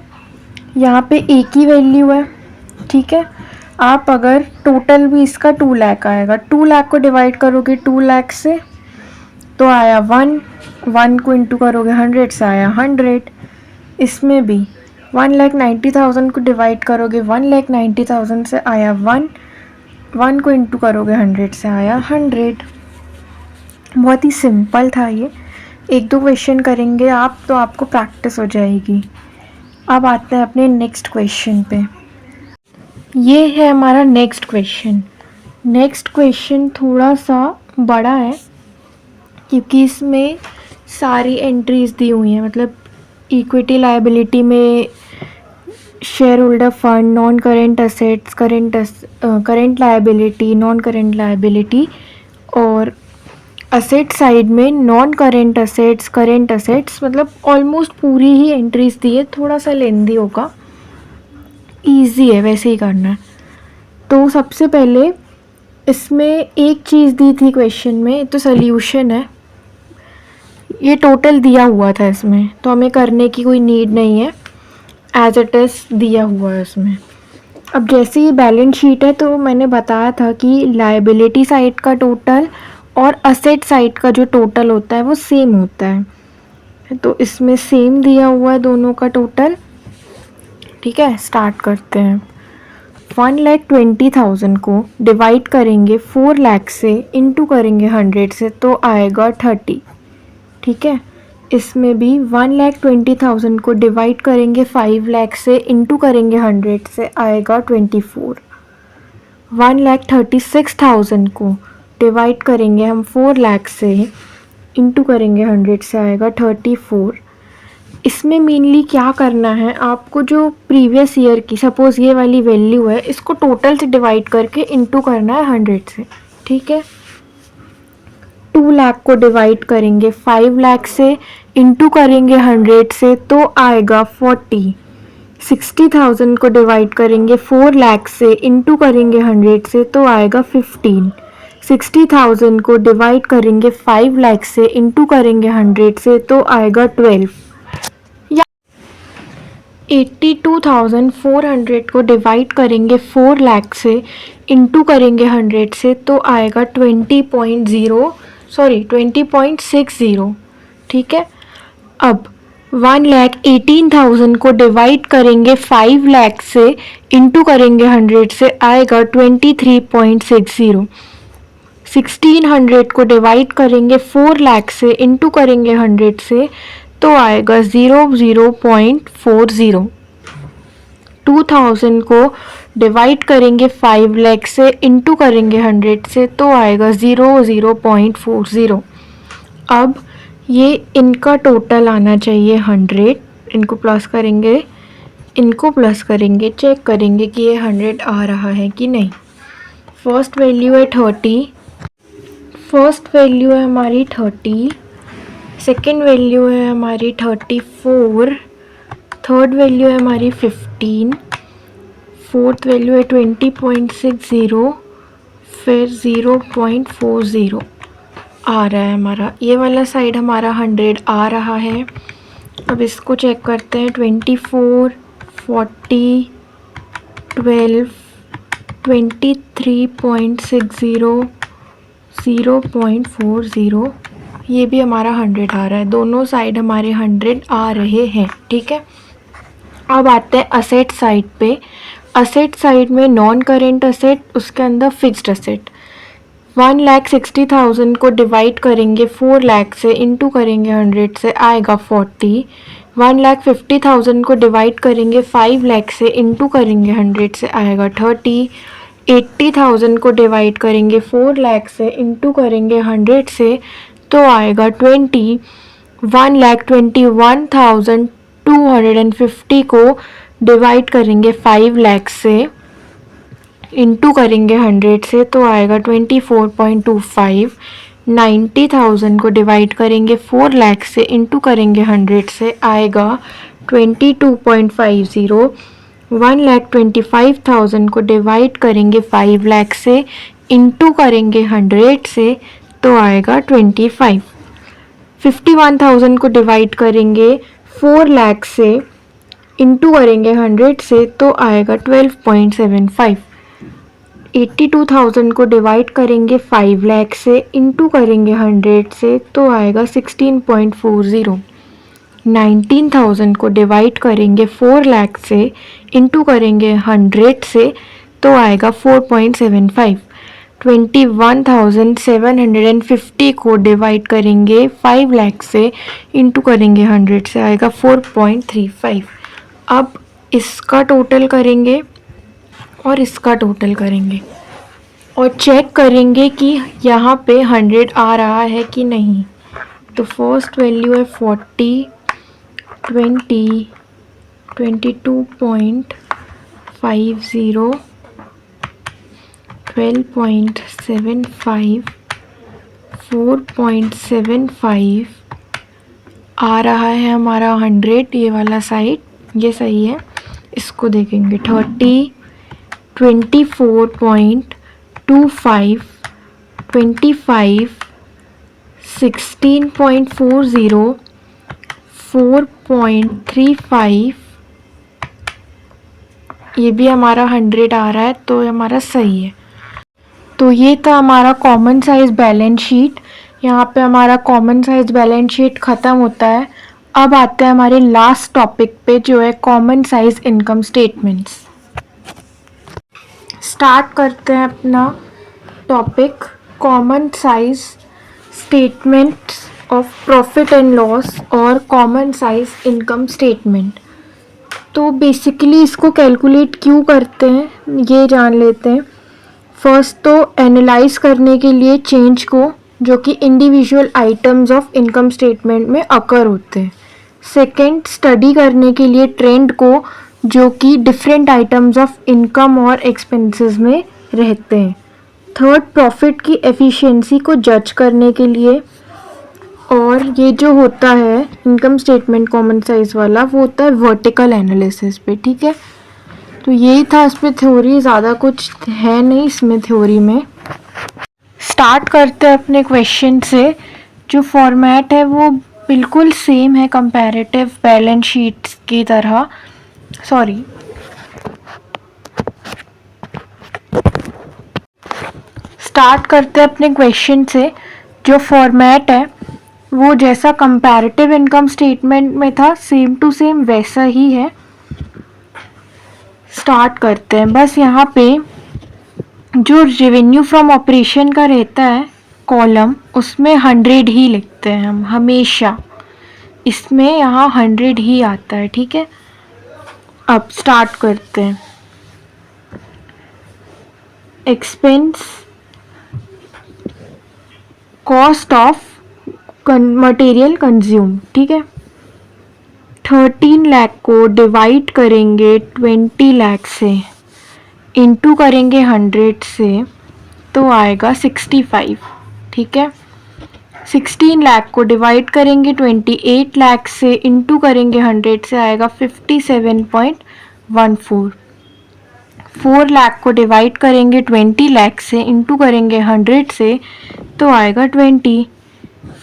यहाँ पे एक ही वैल्यू है, ठीक है। आप अगर टोटल भी इसका 2 लाख आएगा, 2 लाख को डिवाइड करोगे 2 लाख से तो आया 1 को इंटू करोगे 100 से, आया 100। इसमें भी 1,90,000 को डिवाइड करोगे 1,90,000 से, आया 1 को इंटू करोगे 100 से, आया 100। बहुत ही सिंपल था ये, 1-2 क्वेश्चन करेंगे आप तो आपको प्रैक्टिस हो जाएगी। अब आते हैं अपने नेक्स्ट क्वेश्चन पे। ये है हमारा नेक्स्ट क्वेश्चन थोड़ा सा बड़ा है क्योंकि इसमें सारी एंट्रीज दी हुई हैं, मतलब इक्विटी लायबिलिटी में share holder fund, non current assets, current liability, non current liability और असेट साइड में non current assets, current assets, मतलब ऑलमोस्ट पूरी ही एंट्रीज दी है, थोड़ा सा लेंदी होगा, ईजी है वैसे ही करना है। तो सबसे पहले इसमें एक चीज़ दी थी क्वेश्चन में, तो सोल्यूशन है, ये टोटल दिया हुआ था इसमें, तो हमें करने की कोई नीड नहीं है, एज इट इज़ दिया हुआ है इसमें। अब जैसे ये बैलेंस शीट है तो मैंने बताया था कि लायबिलिटी साइड का टोटल और असेट साइड का जो टोटल होता है वो सेम होता है, तो इसमें सेम दिया हुआ है दोनों का टोटल। ठीक है, स्टार्ट करते हैं। 1,20,000 को डिवाइड करेंगे 4 लाख से, इंटू करेंगे 100 से, तो आएगा 30। ठीक है, इसमें भी 1,20,000 को डिवाइड करेंगे 5 लाख से, इंटू करेंगे 100 से, आएगा 24। 1,36,000 को डिवाइड करेंगे हम 4 लाख से, इंटू करेंगे 100 से, आएगा 34। इसमें मेनली क्या करना है आपको, जो प्रीवियस ईयर की सपोज़ ये वाली वैल्यू है, इसको टोटल से डिवाइड करके इंटू करना है 100 से। ठीक है, 2 लाख को डिवाइड करेंगे 5 लाख से, इंटू करेंगे 100 से, तो आएगा 40। 60,000 को डिवाइड करेंगे 4 लाख से, इंटू करेंगे 100 से, तो आएगा 15। 60,000 को डिवाइड करेंगे 5 लाख से, इंटू करेंगे 100 से, तो आएगा 12। 82,400 को डिवाइड करेंगे 4 लाख से, इंटू करेंगे 100 से, तो आएगा 20.60। ठीक है, अब 1,18,000 को डिवाइड करेंगे 5 लाख से, इंटू करेंगे 100 से, आएगा 23.60। 1,600 को डिवाइड करेंगे 4 लाख से, इंटू करेंगे 100 से, तो आएगा 00.40। 2,000 को डिवाइड करेंगे 5 लाख से, इंटू करेंगे 100 से, तो आएगा 00.40। अब ये इनका टोटल आना चाहिए 100, इनको प्लस करेंगे, इनको प्लस करेंगे, चेक करेंगे कि ये 100 आ रहा है कि नहीं। फर्स्ट वैल्यू है 30, फर्स्ट वैल्यू है हमारी 30, सेकेंड वैल्यू है हमारी 34, थर्ड वैल्यू है हमारी 15, फोर्थ वैल्यू है 20.60, फिर 0.40 आ रहा है हमारा, ये वाला साइड हमारा 100 आ रहा है। अब इसको चेक करते हैं, 24, 40, 12, 23.60, 0.40, ये भी हमारा 100 आ रहा है, दोनों साइड हमारे 100 आ रहे हैं। ठीक है, अब आते हैं असेट साइड पे। असेट साइड में नॉन करेंट असेट, उसके अंदर फिक्स्ड असेट। 1,60,000 को डिवाइड करेंगे 4 लाख से, इंटू करेंगे 100 से, आएगा 40। 1,50,000 को डिवाइड करेंगे 5 लाख से, इंटू करेंगे 100 से, आएगा 30। 80,000 को डिवाइड करेंगे 4 लाख से, इंटू करेंगे 100 से, तो आएगा 20। 1,21,250 को डिवाइड करेंगे 5 लाख से, इंटू करेंगे 100 से, तो आएगा 24.25। 90,000 को डिवाइड करेंगे 4 लाख से, इंटू करेंगे 100 से, आएगा 22.50। 1,25,000 को डिवाइड करेंगे 5 लाख से, इंटू करेंगे 100 से, तो आएगा 25। 51,000 को डिवाइड करेंगे 4 लाख से, इंटू करेंगे 100 से, तो आएगा 12.75। 82,000 को डिवाइड करेंगे 5 लाख से, इंटू करेंगे 100 से, तो आएगा 16.40। 19,000 को डिवाइड करेंगे 4 लाख से, इंटू करेंगे 100 से, तो आएगा 4.75। 21,750 को डिवाइड करेंगे 5 लाख से, इंटू करेंगे 100 से, आएगा 4.35। अब इसका टोटल करेंगे और इसका टोटल करेंगे और चेक करेंगे कि यहाँ पे 100 आ रहा है कि नहीं। तो फर्स्ट वैल्यू है 40, 20, 22.50, 12.75, 4.75 आ रहा है हमारा 100, ये वाला साइड, ये सही है। इसको देखेंगे 30, 24.25, 25, 16.40, 4.35, ये भी हमारा 100 आ रहा है, तो ये हमारा सही है। तो ये था हमारा कॉमन साइज बैलेंस शीट। यहाँ पे हमारा कॉमन साइज बैलेंस शीट ख़त्म होता है। अब आते हैं हमारे लास्ट टॉपिक पे, जो है common size income statements. Start करते हैं अपना topic, common size statements of profit and loss और कॉमन साइज इनकम स्टेटमेंट। तो बेसिकली इसको कैलकुलेट क्यों करते हैं ये जान लेते हैं। फर्स्ट तो एनालाइज करने के लिए चेंज को, जो कि individual items of income statement में अकर होते हैं। सेकंड, स्टडी करने के लिए ट्रेंड को, जो कि डिफरेंट आइटम्स ऑफ इनकम और एक्सपेंसेस में रहते हैं। थर्ड, प्रॉफिट की एफिशिएंसी को जज करने के लिए। और ये जो होता है इनकम स्टेटमेंट कॉमन साइज वाला, वो होता है वर्टिकल एनालिसिस पे, ठीक है। तो यही था इसमें थ्योरी, ज़्यादा कुछ है नहीं इसमें थ्योरी में। स्टार्ट करते हैं अपने क्वेश्चन से। जो फॉर्मेट है वो बिल्कुल सेम है कंपैरेटिव बैलेंस शीट्स की तरह। स्टार्ट करते हैं अपने क्वेश्चन से। जो फॉर्मेट है वो जैसा कंपैरेटिव इनकम स्टेटमेंट में था, सेम टू सेम वैसा ही है। स्टार्ट करते हैं। बस यहाँ पे जो रेवेन्यू फ्रॉम ऑपरेशन का रहता है कॉलम, उसमें 100 ही लिखते हैं हम हमेशा। इसमें यहाँ 100 ही आता है, ठीक है। अब स्टार्ट करते हैं। Expense, cost of material consume, ठीक है। 13 लाख को डिवाइड करेंगे 20 लाख से, इंटू करेंगे 100 से, तो आएगा 65, ठीक है। 16 लाख को डिवाइड करेंगे 28 लाख से, इंटू करेंगे 100 से, आएगा 57.14। 4 लाख को डिवाइड करेंगे 20 लाख से, इंटू करेंगे 100 से, तो आएगा 20।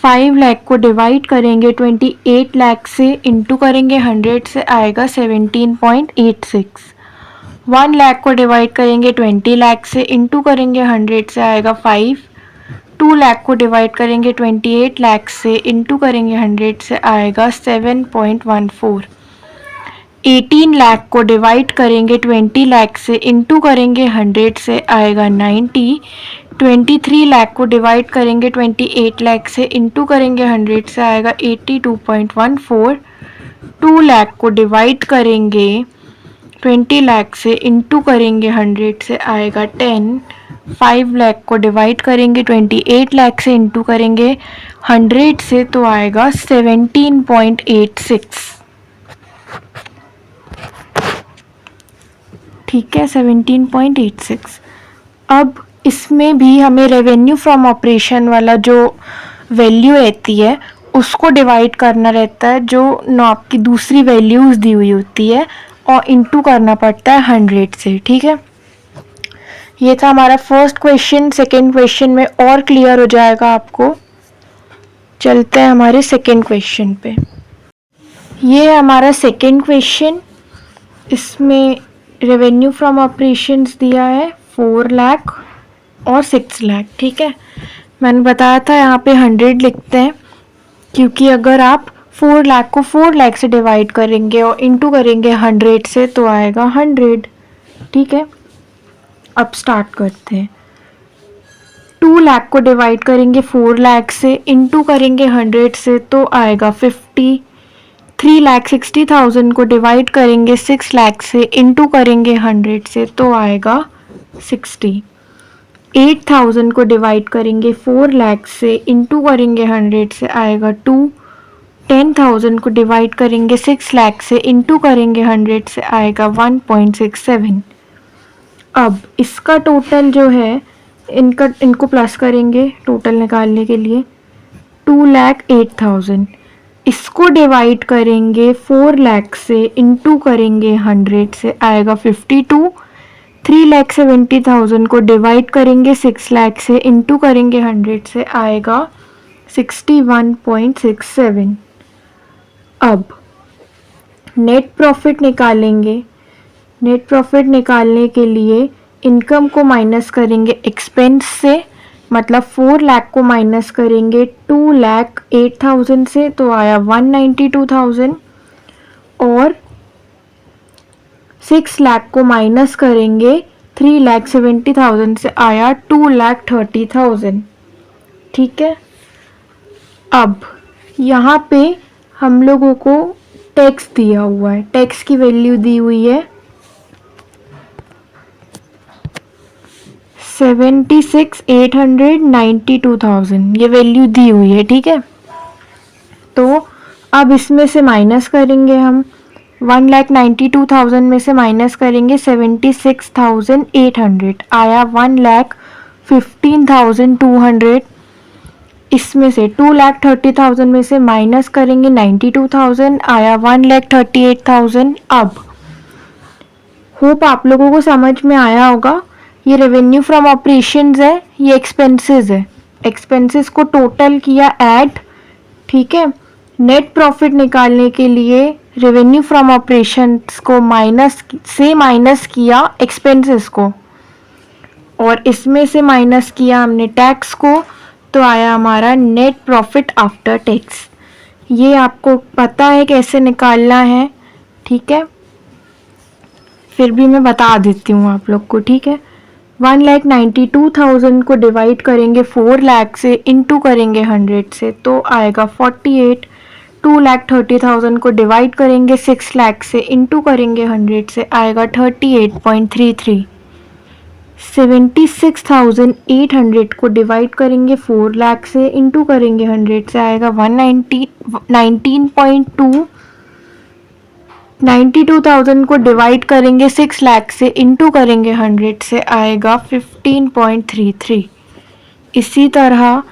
5 लाख को डिवाइड करेंगे 28 लाख से, इंटू करेंगे 100 से, आएगा 17.86। 1 लाख को डिवाइड करेंगे 20 लाख से, इंटू करेंगे 100 से, आएगा 5। 2 लाख को डिवाइड करेंगे 28 लाख से, इंटू करेंगे 100 से, आएगा 7.14। 18 लाख को डिवाइड करेंगे 20 लाख से, इंटू करेंगे 100 से, आएगा 90। 23 लाख को डिवाइड करेंगे 28 लाख से, इंटू करेंगे 100 से, आएगा 82.14। 2 लाख को डिवाइड करेंगे 20 लाख से, इंटू करेंगे 100 से, आएगा 10। 5 लाख को डिवाइड करेंगे 28 लाख से, इंटू करेंगे 100 से, तो आएगा 17.86, ठीक है, 17.86। अब इसमें भी हमें रेवेन्यू फ्रॉम ऑपरेशन वाला जो वैल्यू रहती है उसको डिवाइड करना रहता है, जो आपकी दूसरी वैल्यूज़ दी हुई होती है, और इंटू करना पड़ता है 100 से, ठीक है। ये था हमारा फर्स्ट क्वेश्चन। सेकंड क्वेश्चन में और क्लियर हो जाएगा आपको। चलते हैं हमारे सेकंड क्वेश्चन पे। ये है हमारा सेकंड क्वेश्चन। इसमें रेवेन्यू फ्रॉम ऑपरेशंस दिया है 4 लाख और 6 लाख, ठीक है। मैंने बताया था यहाँ पे 100 लिखते हैं, क्योंकि अगर आप 4 लाख को 4 लाख से डिवाइड करेंगे और इंटू करेंगे 100 से, तो आएगा 100, ठीक है। अब स्टार्ट करते हैं। 2 लाख को डिवाइड करेंगे 4 लाख से, इंटू करेंगे 100 से, तो आएगा 50। 3,60,000 को डिवाइड करेंगे 6 लाख से, इंटू करेंगे 100 से, तो आएगा 60। 8,000 को डिवाइड करेंगे 4 लाख से, इंटू करेंगे 100 से, आएगा 2। 10,000 को डिवाइड करेंगे 6 लाख से, इंटू करेंगे 100 से, आएगा 1.67। अब इसका टोटल जो है इनको प्लस करेंगे टोटल निकालने के लिए 2,08,000। इसको डिवाइड करेंगे 4 लाख से, इंटू करेंगे 100 से, आएगा 52। 3,70,000 को डिवाइड करेंगे 6 लाख से, इंटू करेंगे 100 से, आएगा 61.67। अब नेट प्रॉफिट निकालेंगे। नेट प्रॉफिट निकालने के लिए इनकम को माइनस करेंगे एक्सपेंस से, मतलब 4 लाख को माइनस करेंगे 2,08,000 से, तो आया 192,000। और 6 लाख को माइनस करेंगे 3,70,000 से, आया 2,30,000। ठीक है। अब यहाँ पे हम लोगों को टैक्स दिया हुआ है, टैक्स की वैल्यू दी हुई है 76,892,000, ये वैल्यू दी हुई है। ठीक है। तो अब इसमें से माइनस करेंगे हम 1,92,000 में से माइनस करेंगे 76,800, आया 1,15,200। इसमें से 2,30,000 में से माइनस करेंगे 92,000, आया 1,38,000। अब होप आप लोगों को समझ में आया होगा। ये रेवेन्यू फ्रॉम ऑपरेशंस है, ये एक्सपेंसेस है। एक्सपेंसेस को टोटल किया ऐड। ठीक है। नेट प्रॉफिट निकालने के लिए रेवेन्यू फ्रॉम ऑपरेशंस को माइनस किया एक्सपेंसेस को, और इसमें से माइनस किया हमने टैक्स को, तो आया हमारा नेट प्रॉफिट आफ्टर टैक्स। ये आपको पता है कैसे निकालना है। ठीक है। फिर भी मैं बता देती हूँ आप लोग को। ठीक है। 1,92,000 को डिवाइड करेंगे 4 लाख से, इंटू करेंगे 100 से, तो आएगा 48। 2,30,000 को डिवाइड करेंगे 6 लाख से, इंटू करेंगे 100 से, आएगा 38.33। 76,800 को डिवाइड करेंगे 4 लाख से, इंटू करेंगे 100 से, आएगा 19.2। 92,000 को डिवाइड करेंगे 6 लाख से, इंटू करेंगे 100 से, आएगा 15.33। इसी तरह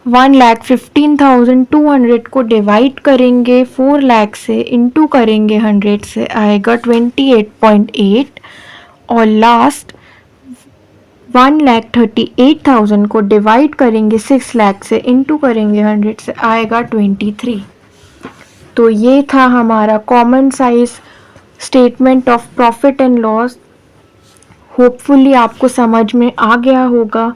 1,15,200 को डिवाइड करेंगे 4 लाख से, इंटू करेंगे 100 से, आएगा 28.8। और लास्ट 1,38,000 को डिवाइड करेंगे 6 लाख से, इंटू करेंगे 100 से, आएगा 23। तो ये था हमारा common size statement of profit and loss. Hopefully आपको समझ में आ गया होगा।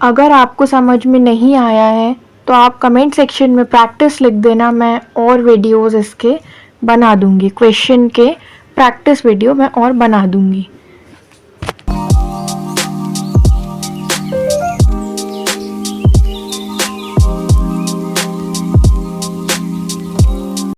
अगर आपको समझ में नहीं आया है तो आप कमेंट सेक्शन में प्रैक्टिस लिख देना, मैं और वीडियोस इसके बना दूंगी। क्वेश्चन के प्रैक्टिस वीडियो मैं और बना दूंगी।